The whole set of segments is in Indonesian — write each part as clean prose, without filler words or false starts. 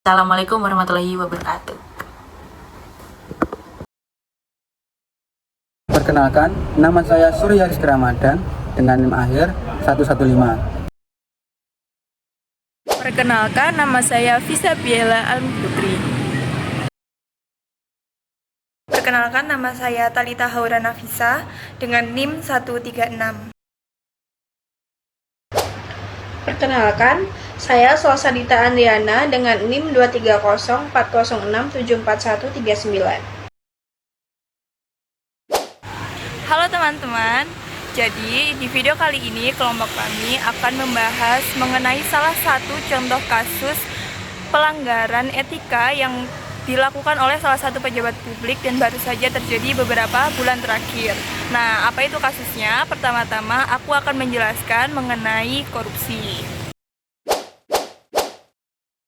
Assalamualaikum warahmatullahi wabarakatuh. Perkenalkan, nama saya Surya Rizky Ramadan dengan NIM akhir 115. Perkenalkan, nama saya Fisa Biela Alputri. Perkenalkan, nama saya Talita Haura Nafisa dengan NIM 136. Perkenalkan, saya Swasadita Andriana dengan NIM 23040674139. Halo teman-teman, jadi di video kali ini kelompok kami akan membahas mengenai salah satu contoh kasus pelanggaran etika yang dilakukan oleh salah satu pejabat publik dan baru saja terjadi beberapa bulan terakhir. Nah, apa itu kasusnya? Pertama-tama aku akan menjelaskan mengenai korupsi.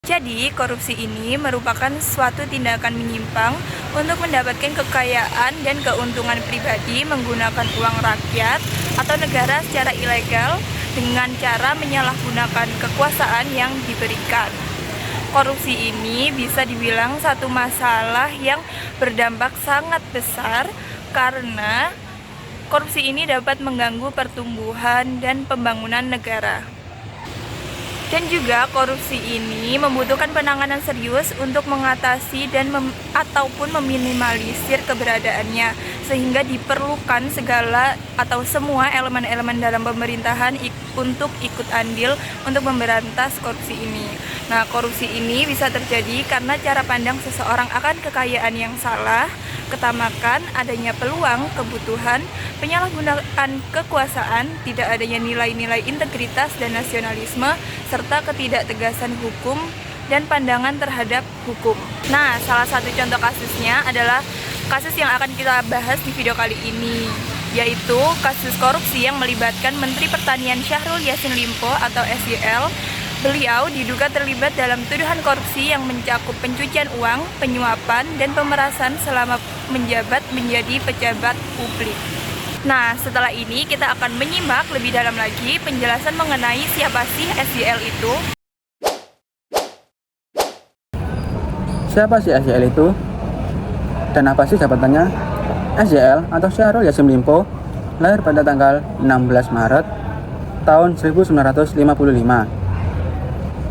Jadi, korupsi ini merupakan suatu tindakan menyimpang untuk mendapatkan kekayaan dan keuntungan pribadi menggunakan uang rakyat atau negara secara ilegal dengan cara menyalahgunakan kekuasaan yang diberikan. Korupsi ini bisa dibilang satu masalah yang berdampak sangat besar karena korupsi ini dapat mengganggu pertumbuhan dan pembangunan negara. Dan juga korupsi ini membutuhkan penanganan serius untuk mengatasi dan ataupun meminimalisir keberadaannya, sehingga diperlukan segala atau semua elemen-elemen dalam pemerintahan untuk ikut andil untuk memberantas korupsi ini. Nah, korupsi ini bisa terjadi karena cara pandang seseorang akan kekayaan yang salah, ketamakan, adanya peluang, kebutuhan, penyalahgunaan kekuasaan, tidak adanya nilai-nilai integritas dan nasionalisme, serta ketidaktegasan hukum dan pandangan terhadap hukum. Nah, salah satu contoh kasusnya adalah kasus yang akan kita bahas di video kali ini, yaitu kasus korupsi yang melibatkan Menteri Pertanian Syahrul Yassin Limpo atau SYL. Beliau diduga terlibat dalam tuduhan korupsi yang mencakup pencucian uang, penyuapan, dan pemerasan selama menjabat menjadi pejabat publik. Nah, setelah ini kita akan menyimak lebih dalam lagi penjelasan mengenai siapa sih SYL itu. Siapa sih SYL itu? Dan apa sih jabatannya? SYL atau Syahrul Yassin Limpo lahir pada tanggal 16 Maret tahun 1955.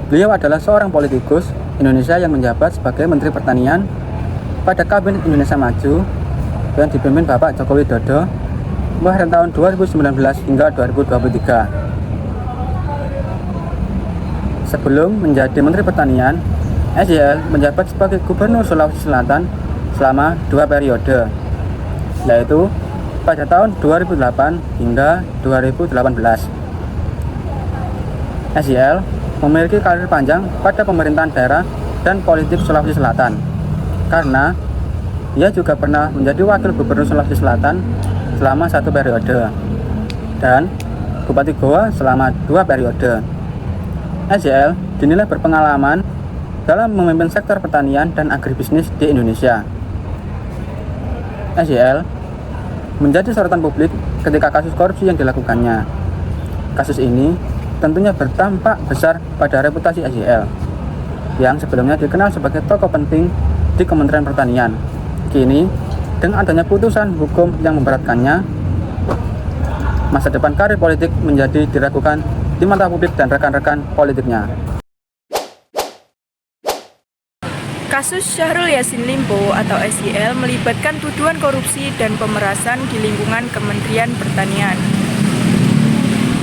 Beliau adalah seorang politikus Indonesia yang menjabat sebagai Menteri Pertanian pada Kabinet Indonesia Maju yang dipimpin Bapak Joko Widodo mulai tahun 2019 hingga 2023. Sebelum menjadi Menteri Pertanian, SYL menjabat sebagai Gubernur Sulawesi Selatan selama 2 periode, yaitu pada tahun 2008 hingga 2018. SYL memiliki karir panjang pada pemerintahan daerah dan politik Sulawesi Selatan, karena ia juga pernah menjadi Wakil Gubernur Sulawesi Selatan selama 1 periode dan Bupati Goa selama 2 periode. SYL dinilai berpengalaman dalam memimpin sektor pertanian dan agribisnis di Indonesia. SYL menjadi sorotan publik ketika kasus korupsi yang dilakukannya. Kasus ini tentunya berdampak besar pada reputasi SYL yang sebelumnya dikenal sebagai tokoh penting di Kementerian Pertanian. Kini, dengan adanya putusan hukum yang memberatkannya, masa depan karir politik menjadi diragukan di mata publik dan rekan-rekan politiknya. Kasus Syahrul Yassin Limpo atau SYL melibatkan tuduhan korupsi dan pemerasan di lingkungan Kementerian Pertanian.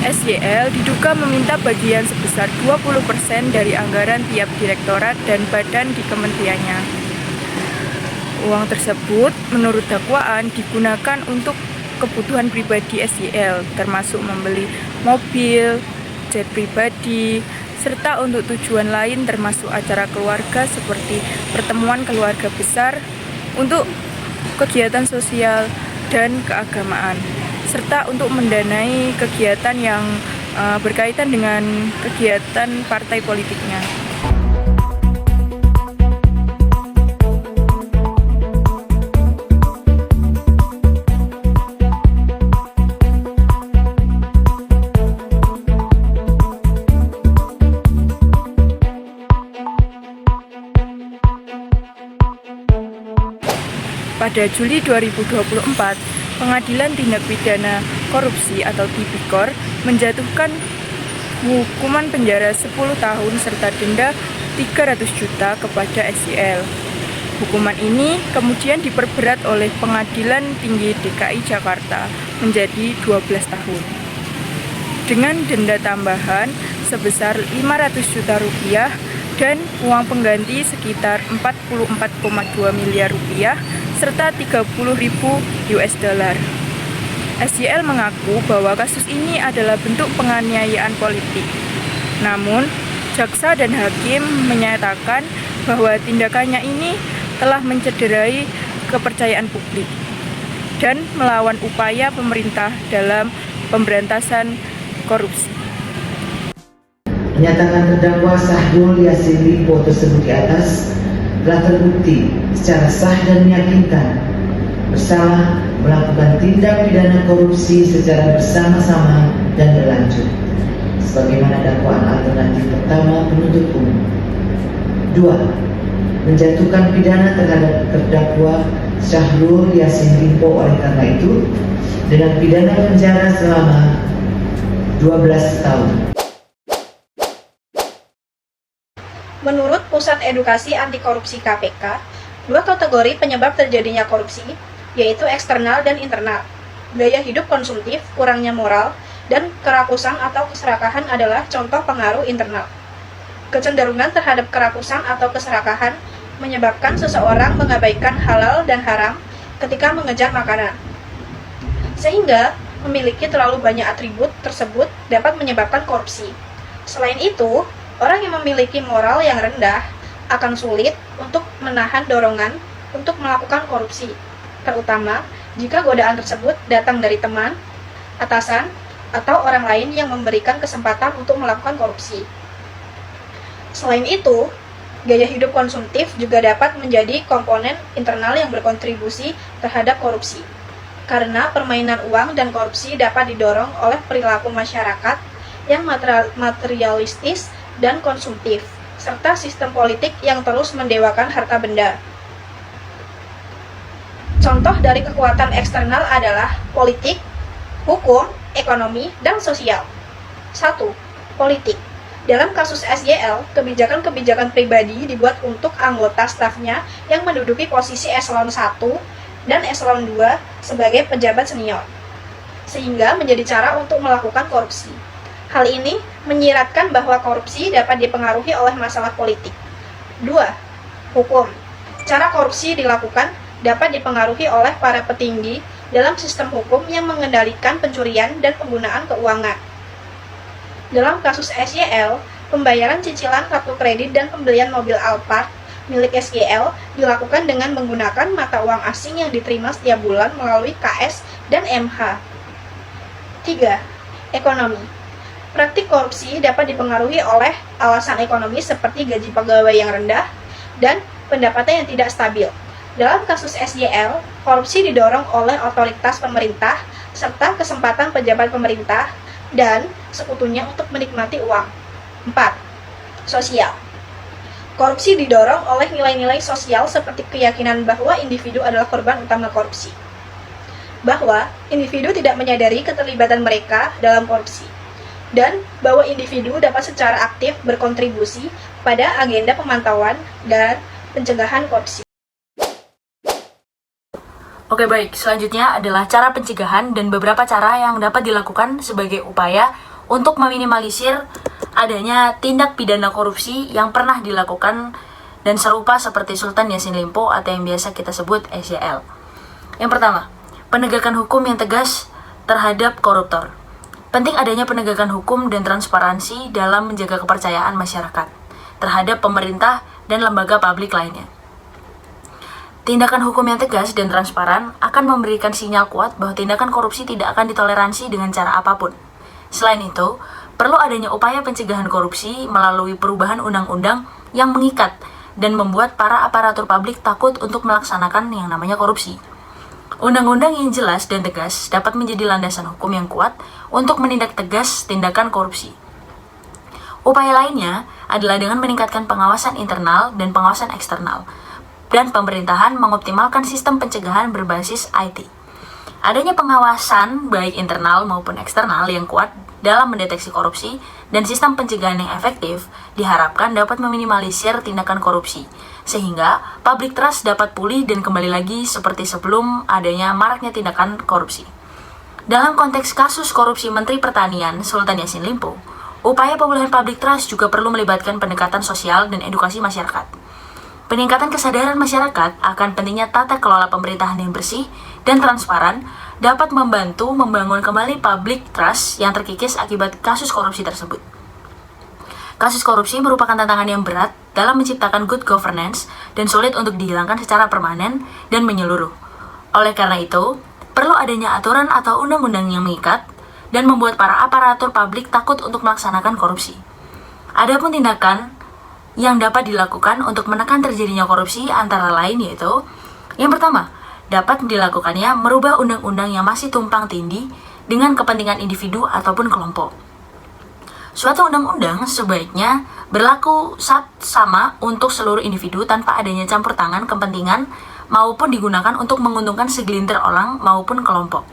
SYL diduga meminta bagian sebesar 20% dari anggaran tiap direktorat dan badan di kementeriannya. Uang tersebut menurut dakwaan digunakan untuk kebutuhan pribadi SYL, termasuk membeli mobil, jet pribadi, serta untuk tujuan lain termasuk acara keluarga seperti pertemuan keluarga besar, untuk kegiatan sosial dan keagamaan, serta untuk mendanai kegiatan yang berkaitan dengan kegiatan partai politiknya. pada Juli 2024, Pengadilan Tindak Pidana Korupsi atau Tipikor menjatuhkan hukuman penjara 10 tahun serta denda 300 juta kepada SYL. Hukuman ini kemudian diperberat oleh Pengadilan Tinggi DKI Jakarta menjadi 12 tahun. Dengan denda tambahan sebesar 500 juta rupiah dan uang pengganti sekitar 44,2 miliar rupiah serta 30.000 US dollar. SYL mengaku bahwa kasus ini adalah bentuk penganiayaan politik. Namun, jaksa dan hakim menyatakan bahwa tindakannya ini telah mencederai kepercayaan publik dan melawan upaya pemerintah dalam pemberantasan korupsi. Menyatakan terdakwa Syahrul Yassin Limpo tersebut di atas telah terbukti secara sah dan meyakinkan bersalah melakukan tindak pidana korupsi secara bersama-sama dan berlanjut, sebagaimana dakwaan alternatif pertama penuntut umum. 2. Menjatuhkan pidana terhadap terdakwa Syahrul Yassin Limpo oleh karena itu dengan pidana penjara selama 12 tahun. Menurut Pusat Edukasi Anti Korupsi KPK, dua kategori penyebab terjadinya korupsi, yaitu eksternal dan internal. Gaya hidup konsumtif, kurangnya moral, dan kerakusan atau keserakahan adalah contoh pengaruh internal. Kecenderungan terhadap kerakusan atau keserakahan menyebabkan seseorang mengabaikan halal dan haram ketika mengejar makanan. Sehingga, memiliki terlalu banyak atribut tersebut dapat menyebabkan korupsi. Selain itu, orang yang memiliki moral yang rendah akan sulit untuk menahan dorongan untuk melakukan korupsi, terutama jika godaan tersebut datang dari teman, atasan, atau orang lain yang memberikan kesempatan untuk melakukan korupsi. Selain itu, gaya hidup konsumtif juga dapat menjadi komponen internal yang berkontribusi terhadap korupsi, karena permainan uang dan korupsi dapat didorong oleh perilaku masyarakat yang materialistis dan konsumtif, serta sistem politik yang terus mendewakan harta benda. Contoh dari kekuatan eksternal adalah politik, hukum, ekonomi, dan sosial. 1. Politik. Dalam kasus SYL, kebijakan-kebijakan pribadi dibuat untuk anggota stafnya yang menduduki posisi eselon 1 dan eselon 2 sebagai pejabat senior, sehingga menjadi cara untuk melakukan korupsi. Hal ini menyiratkan bahwa korupsi dapat dipengaruhi oleh masalah politik. 2. Hukum. Cara korupsi dilakukan dapat dipengaruhi oleh para petinggi dalam sistem hukum yang mengendalikan pencurian dan penggunaan keuangan. Dalam kasus SYL, pembayaran cicilan kartu kredit dan pembelian mobil Alphard milik SYL dilakukan dengan menggunakan mata uang asing yang diterima setiap bulan melalui KS dan MH. 3. Ekonomi. Praktik korupsi dapat dipengaruhi oleh alasan ekonomi seperti gaji pegawai yang rendah dan pendapatan yang tidak stabil. Dalam kasus SYL, korupsi didorong oleh otoritas pemerintah serta kesempatan pejabat pemerintah dan sekutunya untuk menikmati uang. 4. Sosial. Korupsi didorong oleh nilai-nilai sosial seperti keyakinan bahwa individu adalah korban utama korupsi, bahwa individu tidak menyadari keterlibatan mereka dalam korupsi, dan bahwa individu dapat secara aktif berkontribusi pada agenda pemantauan dan pencegahan korupsi. Oke baik, selanjutnya adalah cara pencegahan dan beberapa cara yang dapat dilakukan sebagai upaya untuk meminimalisir adanya tindak pidana korupsi yang pernah dilakukan dan serupa seperti Sultan Yassin Limpo atau yang biasa kita sebut SYL. Yang pertama, penegakan hukum yang tegas terhadap koruptor. Penting adanya penegakan hukum dan transparansi dalam menjaga kepercayaan masyarakat terhadap pemerintah dan lembaga publik lainnya. Tindakan hukum yang tegas dan transparan akan memberikan sinyal kuat bahwa tindakan korupsi tidak akan ditoleransi dengan cara apapun. Selain itu, perlu adanya upaya pencegahan korupsi melalui perubahan undang-undang yang mengikat dan membuat para aparatur publik takut untuk melaksanakan yang namanya korupsi. Undang-undang yang jelas dan tegas dapat menjadi landasan hukum yang kuat untuk menindak tegas tindakan korupsi. Upaya lainnya adalah dengan meningkatkan pengawasan internal dan pengawasan eksternal. dan pemerintahan mengoptimalkan sistem pencegahan berbasis IT. Adanya pengawasan baik internal maupun eksternal yang kuat dalam mendeteksi korupsi dan sistem pencegahan yang efektif diharapkan dapat meminimalisir tindakan korupsi, sehingga public trust dapat pulih dan kembali lagi seperti sebelum adanya maraknya tindakan korupsi. Dalam konteks kasus korupsi Menteri Pertanian Sultan Yassin Limpo, upaya pemulihan public trust juga perlu melibatkan pendekatan sosial dan edukasi masyarakat. Peningkatan kesadaran masyarakat akan pentingnya tata kelola pemerintahan yang bersih dan transparan dapat membantu membangun kembali public trust yang terkikis akibat kasus korupsi tersebut. Kasus korupsi merupakan tantangan yang berat dalam menciptakan good governance dan sulit untuk dihilangkan secara permanen dan menyeluruh. Oleh karena itu, perlu adanya aturan atau undang-undang yang mengikat dan membuat para aparatur publik takut untuk melaksanakan korupsi. Adapun tindakan yang dapat dilakukan untuk menekan terjadinya korupsi antara lain yaitu: yang pertama, dapat dilakukannya merubah undang-undang yang masih tumpang tindih dengan kepentingan individu ataupun kelompok. Suatu undang-undang sebaiknya berlaku sama untuk seluruh individu tanpa adanya campur tangan kepentingan maupun digunakan untuk menguntungkan segelintir orang maupun kelompok.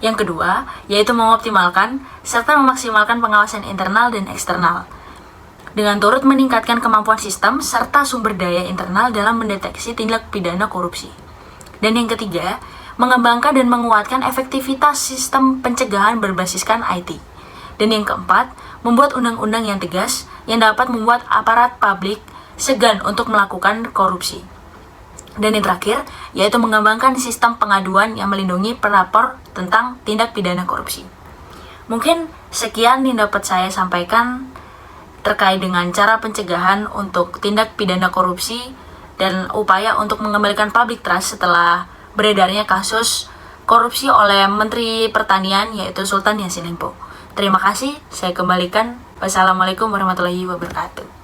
Yang kedua, yaitu mengoptimalkan serta memaksimalkan pengawasan internal dan eksternal dengan turut meningkatkan kemampuan sistem serta sumber daya internal dalam mendeteksi tindak pidana korupsi. Dan yang ketiga, mengembangkan dan menguatkan efektivitas sistem pencegahan berbasiskan IT. Dan yang keempat, membuat undang-undang yang tegas yang dapat membuat aparat publik segan untuk melakukan korupsi. Dan yang terakhir, yaitu mengembangkan sistem pengaduan yang melindungi pelapor tentang tindak pidana korupsi. Mungkin sekian yang dapat saya sampaikan terkait dengan cara pencegahan untuk tindak pidana korupsi dan upaya untuk mengembalikan public trust setelah beredarnya kasus korupsi oleh Menteri Pertanian yaitu Sultan Yassin Limpo. Terima kasih, saya kembalikan. Wassalamualaikum warahmatullahi wabarakatuh.